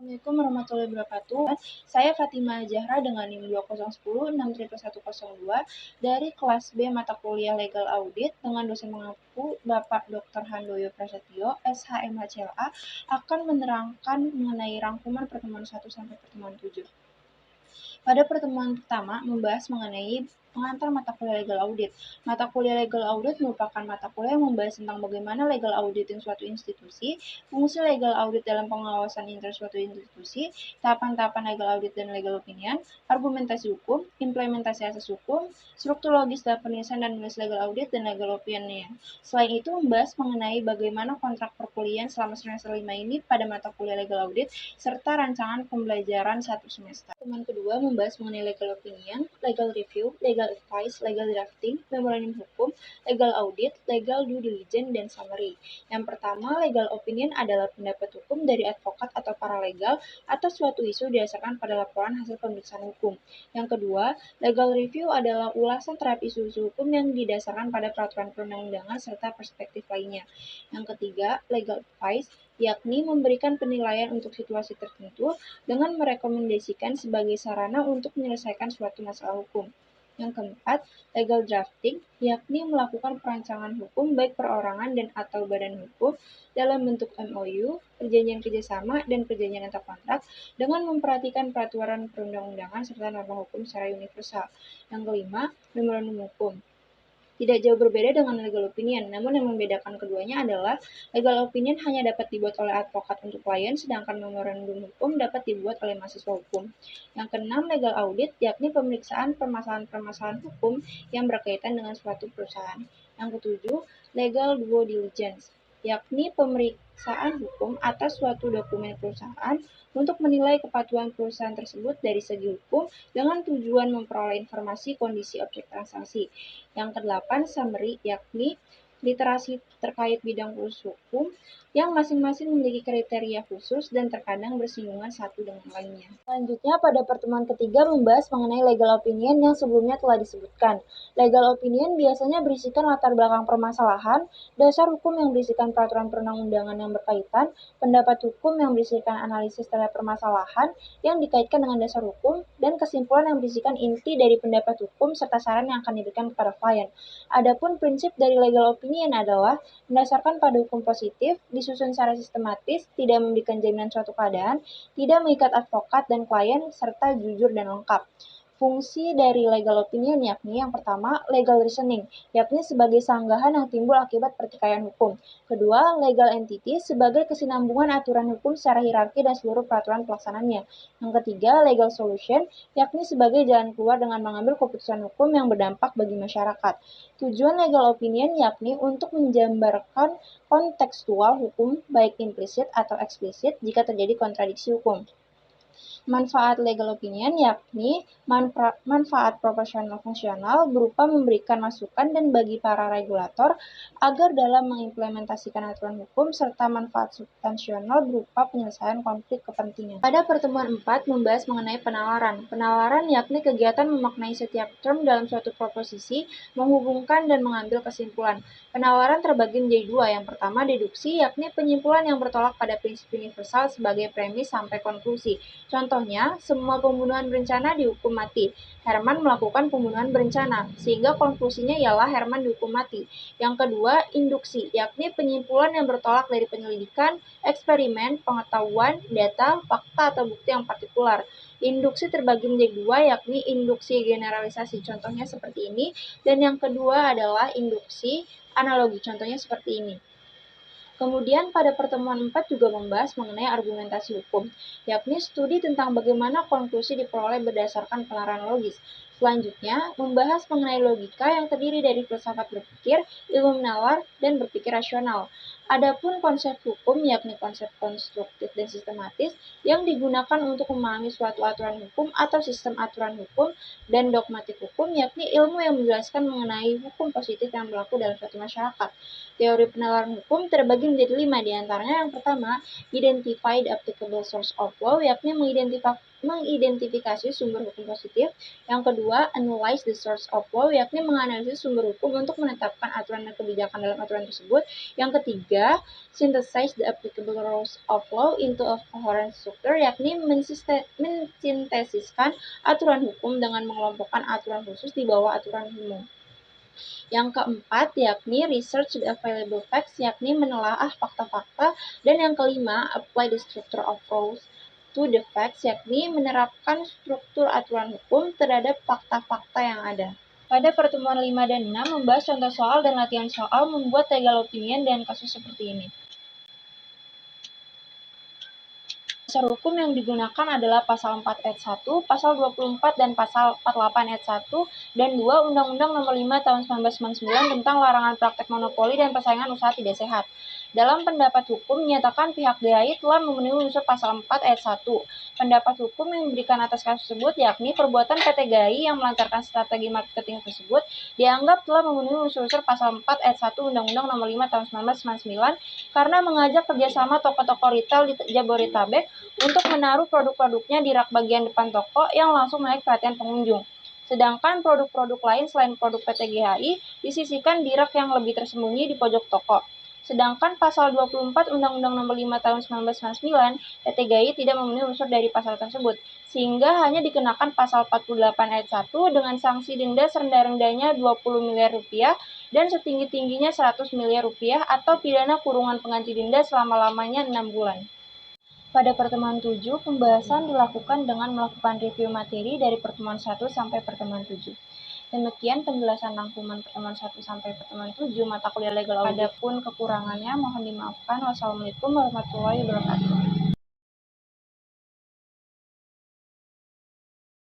Assalamualaikum warahmatullahi wabarakatuh. Saya Fatimah Zahra dengan NIM 201061102 dari kelas B mata kuliah Legal Audit dengan dosen mengaku Bapak Dr. Handoyo Prasetyo, SHMHCLA, akan menerangkan mengenai rangkuman pertemuan 1 sampai pertemuan 7. Pada pertemuan pertama, membahas mengenai pengantar mata kuliah legal audit. Mata kuliah legal audit merupakan mata kuliah yang membahas tentang bagaimana legal auditing suatu institusi, fungsi legal audit dalam pengawasan internal suatu institusi, tahapan-tahapan legal audit dan legal opinion, argumentasi hukum, implementasi asas hukum, struktur logis dalam penulisan dan menulis legal audit dan legal opinion. Selain itu, membahas mengenai bagaimana kontrak perkuliahan selama semester 5 ini pada mata kuliah legal audit, serta rancangan pembelajaran 1 semester. Teman kedua membahas mengenai legal opinion, legal review, legal advice, legal drafting, memorandum hukum, legal audit, legal due diligence, dan summary. Yang pertama, legal opinion adalah pendapat hukum dari advokat atau paralegal atas suatu isu didasarkan pada laporan hasil pemeriksaan hukum. Yang kedua, legal review adalah ulasan terhadap isu-isu hukum yang didasarkan pada peraturan perundang-undangan serta perspektif lainnya. Yang ketiga, legal advice, yakni memberikan penilaian untuk situasi tertentu dengan merekomendasikan sebagai sarana untuk menyelesaikan suatu masalah hukum. Yang keempat, legal drafting, yakni melakukan perancangan hukum baik perorangan dan atau badan hukum dalam bentuk MOU, perjanjian kerjasama, dan perjanjian antar kontrak dengan memperhatikan peraturan perundang-undangan serta norma hukum secara universal. Yang kelima, memorandum hukum. Tidak jauh berbeda dengan legal opinion, namun yang membedakan keduanya adalah legal opinion hanya dapat dibuat oleh advokat untuk klien, sedangkan memorandum hukum dapat dibuat oleh mahasiswa hukum. Yang keenam, legal audit, yakni pemeriksaan permasalahan-permasalahan hukum yang berkaitan dengan suatu perusahaan. Yang ketujuh, legal due diligence, yakni pemeriksaan hukum atas suatu dokumen perusahaan untuk menilai kepatuhan perusahaan tersebut dari segi hukum dengan tujuan memperoleh informasi kondisi objek transaksi. Yang kedelapan, summary, yakni literasi terkait bidang khusus hukum yang masing-masing memiliki kriteria khusus dan terkadang bersinggungan satu dengan lainnya. Selanjutnya, pada pertemuan ketiga membahas mengenai legal opinion yang sebelumnya telah disebutkan. Legal opinion biasanya berisikan latar belakang permasalahan, dasar hukum yang berisikan peraturan perundang-undangan yang berkaitan, pendapat hukum yang berisikan analisis terhadap permasalahan yang dikaitkan dengan dasar hukum, dan kesimpulan yang berisikan inti dari pendapat hukum serta saran yang akan diberikan kepada klien. Adapun prinsip dari legal opinion adalah berdasarkan pada hukum positif, disusun secara sistematis, tidak memberikan jaminan suatu keadaan, tidak mengikat advokat dan klien, serta jujur dan lengkap. Fungsi dari legal opinion yakni yang pertama, legal reasoning, yakni sebagai sanggahan yang timbul akibat pertikaian hukum. Kedua, legal entity sebagai kesinambungan aturan hukum secara hierarki dan seluruh peraturan pelaksananya. Yang ketiga, legal solution, yakni sebagai jalan keluar dengan mengambil keputusan hukum yang berdampak bagi masyarakat. Tujuan legal opinion yakni untuk menjabarkan kontekstual hukum baik implisit atau eksplisit jika terjadi kontradiksi hukum. Manfaat legal opinion yakni manfaat proporsional fungsional berupa memberikan masukan dan bagi para regulator agar dalam mengimplementasikan aturan hukum serta manfaat substansional berupa penyelesaian konflik kepentingan. Pada pertemuan 4 membahas mengenai penalaran. Penalaran yakni kegiatan memaknai setiap term dalam suatu proposisi, menghubungkan dan mengambil kesimpulan. Penalaran terbagi menjadi dua. Yang pertama, deduksi, yakni penyimpulan yang bertolak pada prinsip universal sebagai premis sampai konklusi. Contohnya, semua pembunuhan berencana dihukum mati. Herman melakukan pembunuhan berencana, sehingga konklusinya ialah Herman dihukum mati. Yang kedua, induksi, yakni penyimpulan yang bertolak dari penyelidikan, eksperimen, pengetahuan, data, fakta, atau bukti yang partikular. Induksi terbagi menjadi dua, yakni induksi generalisasi, contohnya seperti ini, dan yang kedua adalah induksi analogi, contohnya seperti ini. Kemudian pada pertemuan 4 juga membahas mengenai argumentasi hukum, yakni studi tentang bagaimana konklusi diperoleh berdasarkan penalaran logis. Selanjutnya, membahas mengenai logika yang terdiri dari filsafat berpikir, ilmu menalar, dan berpikir rasional. Adapun konsep hukum yakni konsep konstruktif dan sistematis yang digunakan untuk memahami suatu aturan hukum atau sistem aturan hukum, dan dogmatik hukum yakni ilmu yang menjelaskan mengenai hukum positif yang berlaku dalam suatu masyarakat. Teori penalaran hukum terbagi menjadi 5, diantaranya yang pertama, identify the applicable source of law, yakni mengidentifikasi sumber hukum positif. Yang kedua, analyze the source of law, yakni menganalisis sumber hukum untuk menetapkan aturan dan kebijakan dalam aturan tersebut. Yang ketiga, synthesize the applicable rules of law into a coherent structure, yakni mensintesiskan aturan hukum dengan mengelompokkan aturan khusus di bawah aturan umum. Yang keempat, yakni research the available facts, yakni menelaah fakta-fakta. Dan yang kelima, apply the structure of laws to the facts, yakni menerapkan struktur aturan hukum terhadap fakta-fakta yang ada. Pada pertemuan 5 dan 6 membahas contoh soal dan latihan soal membuat legal opinion dan kasus seperti ini. Dasar hukum yang digunakan adalah Pasal 4 ayat 1, Pasal 24 dan Pasal 48 ayat 1 dan 2 Undang-Undang Nomor 5 Tahun 1999 tentang larangan praktek monopoli dan persaingan usaha tidak sehat. Dalam pendapat hukum menyatakan pihak DAI telah memenuhi unsur Pasal 4 ayat 1. Pendapat hukum yang diberikan atas kasus tersebut yakni perbuatan PT GAI yang melancarkan strategi marketing tersebut dianggap telah memenuhi unsur-unsur Pasal 4 ayat 1 Undang-Undang Nomor 5 Tahun 1999 karena mengajak kerjasama toko-toko retail di Jabodetabek untuk menaruh produk-produknya di rak bagian depan toko yang langsung menarik perhatian pengunjung. Sedangkan produk-produk lain selain produk PT GHI disisihkan di rak yang lebih tersembunyi di pojok toko. Sedangkan Pasal 24 Undang-Undang Nomor 5 Tahun 1999, PT GAI tidak memenuhi unsur dari pasal tersebut, sehingga hanya dikenakan Pasal 48 ayat 1 dengan sanksi denda serendah-rendahnya 20 miliar rupiah dan setinggi-tingginya 100 miliar rupiah atau pidana kurungan pengganti denda selama-lamanya 6 bulan. Pada pertemuan 7, pembahasan dilakukan dengan melakukan review materi dari pertemuan 1 sampai pertemuan 7. Demikian penjelasan rangkuman pertemuan 1 sampai pertemuan 7 mata kuliah legal audit. Adapun kekurangannya mohon dimaafkan. Wassalamualaikum warahmatullahi wabarakatuh.